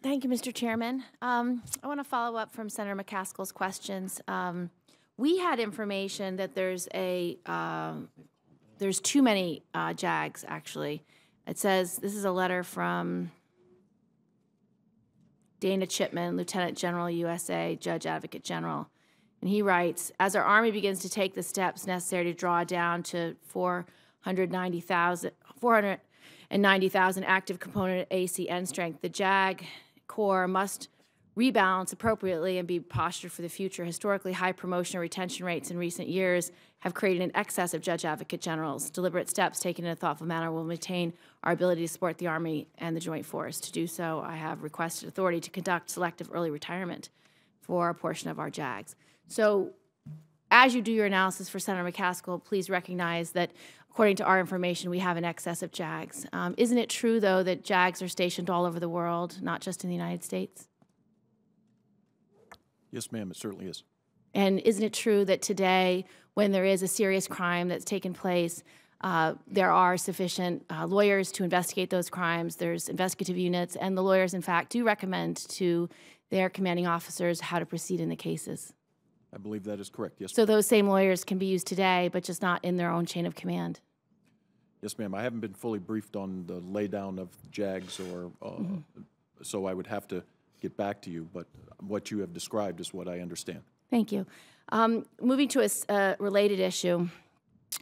Thank you, Mr. Chairman. I want to follow up from Senator McCaskill's questions. We had information that there's too many JAGs, actually. It says, this is a letter from Dana Chipman, Lieutenant General, USA, Judge Advocate General. And he writes, as our Army begins to take the steps necessary to draw down to 490,000 active component AC end strength, the JAG Corps must rebalance appropriately and be postured for the future. Historically, high promotion and retention rates in recent years have created an excess of Judge Advocate Generals. Deliberate steps taken in a thoughtful manner will maintain our ability to support the Army and the Joint Force. To do so, I have requested authority to conduct selective early retirement for a portion of our JAGs. So as you do your analysis for Senator McCaskill, please recognize that according to our information, we have an excess of JAGs. Isn't it true, though, that JAGs are stationed all over the world, not just in the United States? Yes, ma'am, it certainly is. And isn't it true that today, when there is a serious crime that's taken place, there are sufficient lawyers to investigate those crimes, there's investigative units, and the lawyers, in fact, do recommend to their commanding officers how to proceed in the cases? I believe that is correct, yes. So those same lawyers can be used today, but just not in their own chain of command? Yes, ma'am. I haven't been fully briefed on the laydown of JAGs, or so I would have to get back to you, but what you have described is what I understand. Thank you. Moving to a related issue,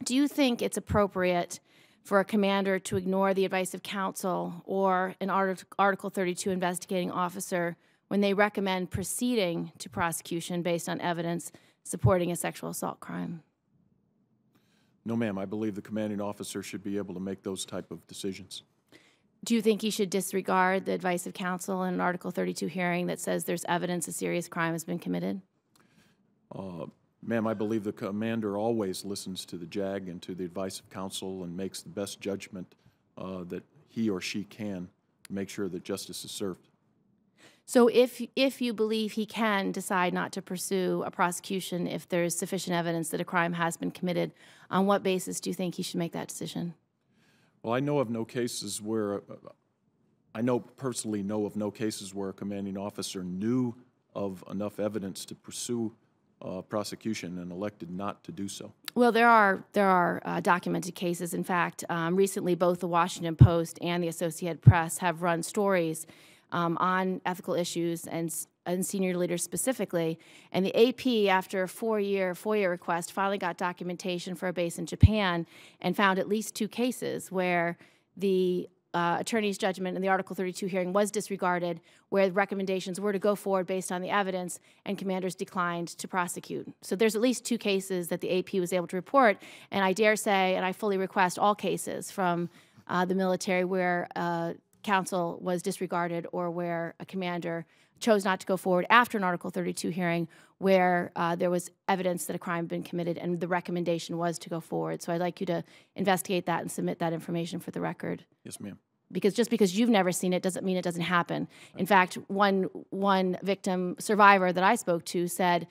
do you think it's appropriate for a commander to ignore the advice of counsel or an Article 32 investigating officer when they recommend proceeding to prosecution based on evidence supporting a sexual assault crime? No, ma'am. I believe the commanding officer should be able to make those type of decisions. Do you think he should disregard the advice of counsel in an Article 32 hearing that says there's evidence a serious crime has been committed? Ma'am, I believe the commander always listens to the JAG and to the advice of counsel and makes the best judgment that he or she can to make sure that justice is served. So if you believe he can decide not to pursue a prosecution if there's sufficient evidence that a crime has been committed, on what basis do you think he should make that decision? Well, I know of no cases where, personally know of no cases where a commanding officer knew of enough evidence to pursue prosecution and elected not to do so. Well, there are documented cases. In fact, recently both the Washington Post and the Associated Press have run stories on ethical issues and senior leaders specifically. And the AP, after a 4-year FOIA request, finally got documentation for a base in Japan and found at least 2 cases where the attorney's judgment in the Article 32 hearing was disregarded, where the recommendations were to go forward based on the evidence and commanders declined to prosecute. So there's at least 2 cases that the AP was able to report, and I dare say, and I fully request all cases from the military where counsel was disregarded or where a commander chose not to go forward after an Article 32 hearing where there was evidence that a crime had been committed and the recommendation was to go forward. So I'd like you to investigate that and submit that information for the record. Yes, ma'am. Because just because you've never seen it doesn't mean it doesn't happen. In fact, one victim survivor that I spoke to said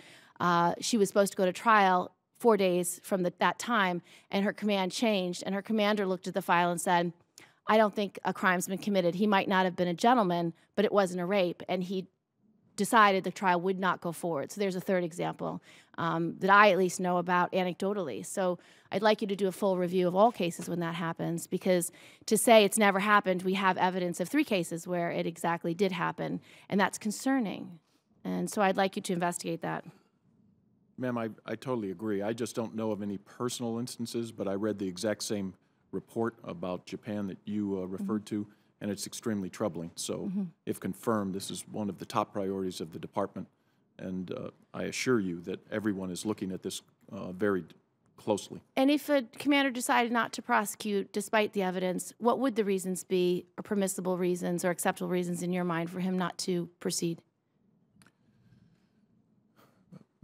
she was supposed to go to trial 4 days from that time, and her command changed, and her commander looked at the file and said, I don't think a crime's been committed. He might not have been a gentleman, but it wasn't a rape, and he decided the trial would not go forward. So there's a third example that I at least know about anecdotally. So I'd like you to do a full review of all cases when that happens, because to say it's never happened, we have evidence of 3 cases where it exactly did happen, and that's concerning. And so I'd like you to investigate that. Ma'am, I totally agree. I just don't know of any personal instances, but I read the exact same report about Japan that you referred to, and it's extremely troubling. So if confirmed, this is one of the top priorities of the department, and I assure you that everyone is looking at this very closely. And if a commander decided not to prosecute despite the evidence, what would the reasons be, or permissible reasons or acceptable reasons in your mind for him not to proceed?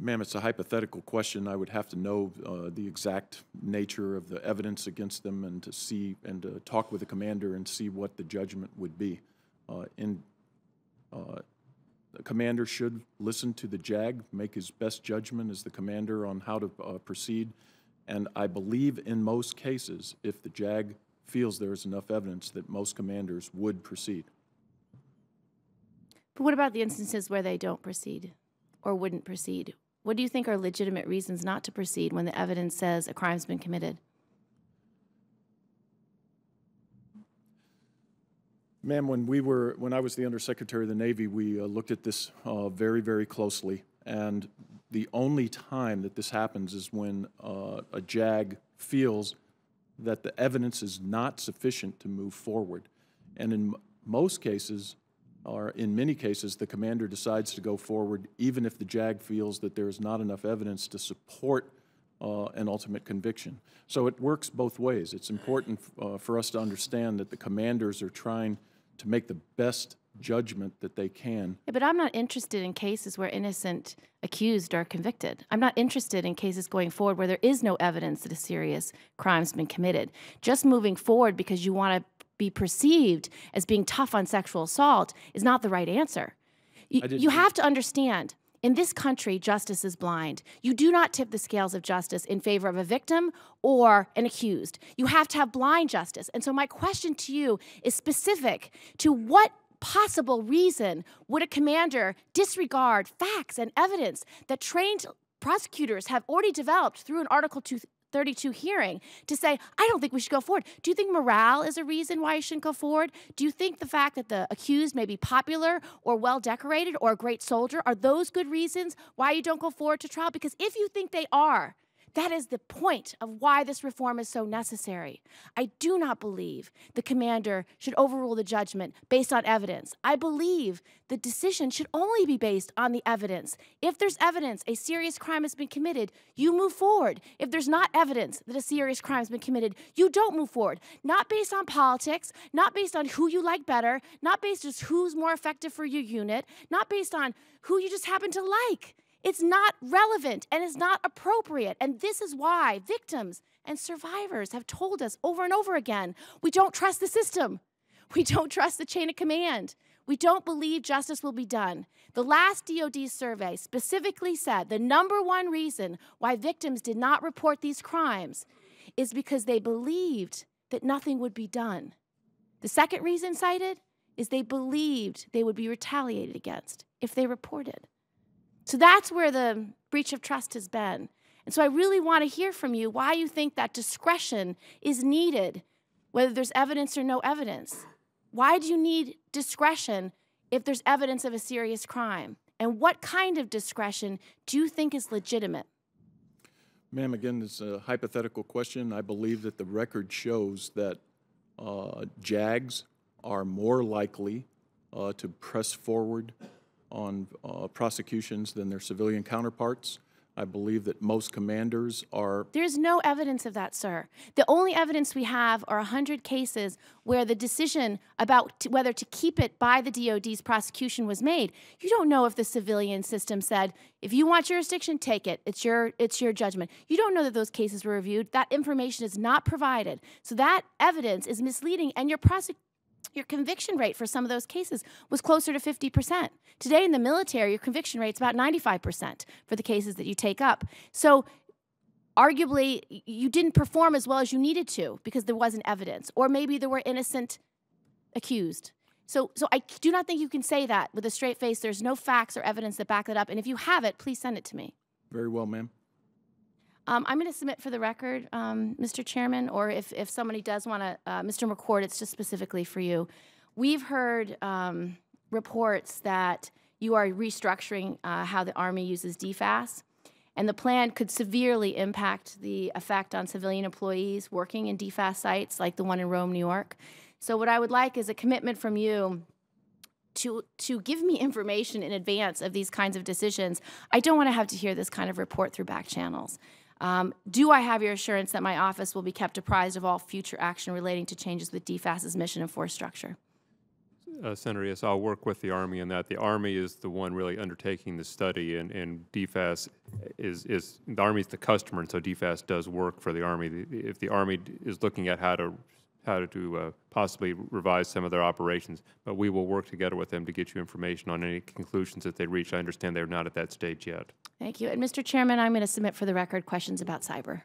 Ma'am, it's a hypothetical question. I would have to know the exact nature of the evidence against them and to see and to talk with the commander and see what the judgment would be. The commander should listen to the JAG, make his best judgment as the commander on how to proceed. And I believe in most cases, if the JAG feels there is enough evidence, that most commanders would proceed. But what about the instances where they don't proceed or wouldn't proceed? What do you think are legitimate reasons not to proceed when the evidence says a crime's been committed? Ma'am, when I was the Undersecretary of the Navy, we looked at this very, very closely. And the only time that this happens is when a JAG feels that the evidence is not sufficient to move forward. And in most cases, or in many cases, the commander decides to go forward even if the JAG feels that there is not enough evidence to support an ultimate conviction. So it works both ways. It's important for us to understand that the commanders are trying to make the best judgment that they can. Yeah, but I'm not interested in cases where innocent accused are convicted. I'm not interested in cases going forward where there is no evidence that a serious crime's been committed. Just moving forward because you want to be perceived as being tough on sexual assault is not the right answer. You have to understand, in this country, justice is blind. You do not tip the scales of justice in favor of a victim or an accused. You have to have blind justice. And so my question to you is specific to what possible reason would a commander disregard facts and evidence that trained prosecutors have already developed through an Article 232 hearing to say, I don't think we should go forward? Do you think morale is a reason why you shouldn't go forward? Do you think the fact that the accused may be popular or well-decorated or a great soldier, are those good reasons why you don't go forward to trial? Because if you think they are, that is the point of why this reform is so necessary. I do not believe the commander should overrule the judgment based on evidence. I believe the decision should only be based on the evidence. If there's evidence a serious crime has been committed, you move forward. If there's not evidence that a serious crime has been committed, you don't move forward. Not based on politics, not based on who you like better, not based on who's more effective for your unit, not based on who you just happen to like. It's not relevant and it's not appropriate. And this is why victims and survivors have told us over and over again, we don't trust the system. We don't trust the chain of command. We don't believe justice will be done. The last DOD survey specifically said the #1 reason why victims did not report these crimes is because they believed that nothing would be done. The second reason cited is they believed they would be retaliated against if they reported. So that's where the breach of trust has been. And so I really want to hear from you why you think that discretion is needed, whether there's evidence or no evidence. Why do you need discretion if there's evidence of a serious crime? And what kind of discretion do you think is legitimate? Ma'am, again, it's a hypothetical question. I believe that the record shows that JAGs are more likely to press forward on prosecutions than their civilian counterparts. I believe that most commanders are... There's no evidence of that, sir. The only evidence we have are 100 cases where the decision about whether to keep it by the DOD's prosecution was made. You don't know if the civilian system said, if you want jurisdiction, take it. It's your judgment. You don't know that those cases were reviewed. That information is not provided. So that evidence is misleading, and your conviction rate for some of those cases was closer to 50%. Today in the military, your conviction rate is about 95% for the cases that you take up. So arguably, you didn't perform as well as you needed to because there wasn't evidence, or maybe there were innocent accused. So I do not think you can say that with a straight face. There's no facts or evidence that back that up. And if you have it, please send it to me. Very well, ma'am. I'm going to submit for the record, Mr. Chairman, or if somebody does want to, Mr. McCord, it's just specifically for you. We've heard reports that you are restructuring how the Army uses DFAS, and the plan could severely impact the effect on civilian employees working in DFAS sites like the one in Rome, New York. So what I would like is a commitment from you to give me information in advance of these kinds of decisions. I don't want to have to hear this kind of report through back channels. Do I have your assurance that my office will be kept apprised of all future action relating to changes with DFAS's mission and force structure? Senator, yes, I'll work with the Army on that. The Army is the one really undertaking the study, and DFAS is the Army is the customer, and so DFAS does work for the Army. If the Army is looking at how to possibly revise some of their operations, but we will work together with them to get you information on any conclusions that they reach. I understand they're not at that stage yet. Thank you. And Mr. Chairman, I'm going to submit for the record questions about cyber.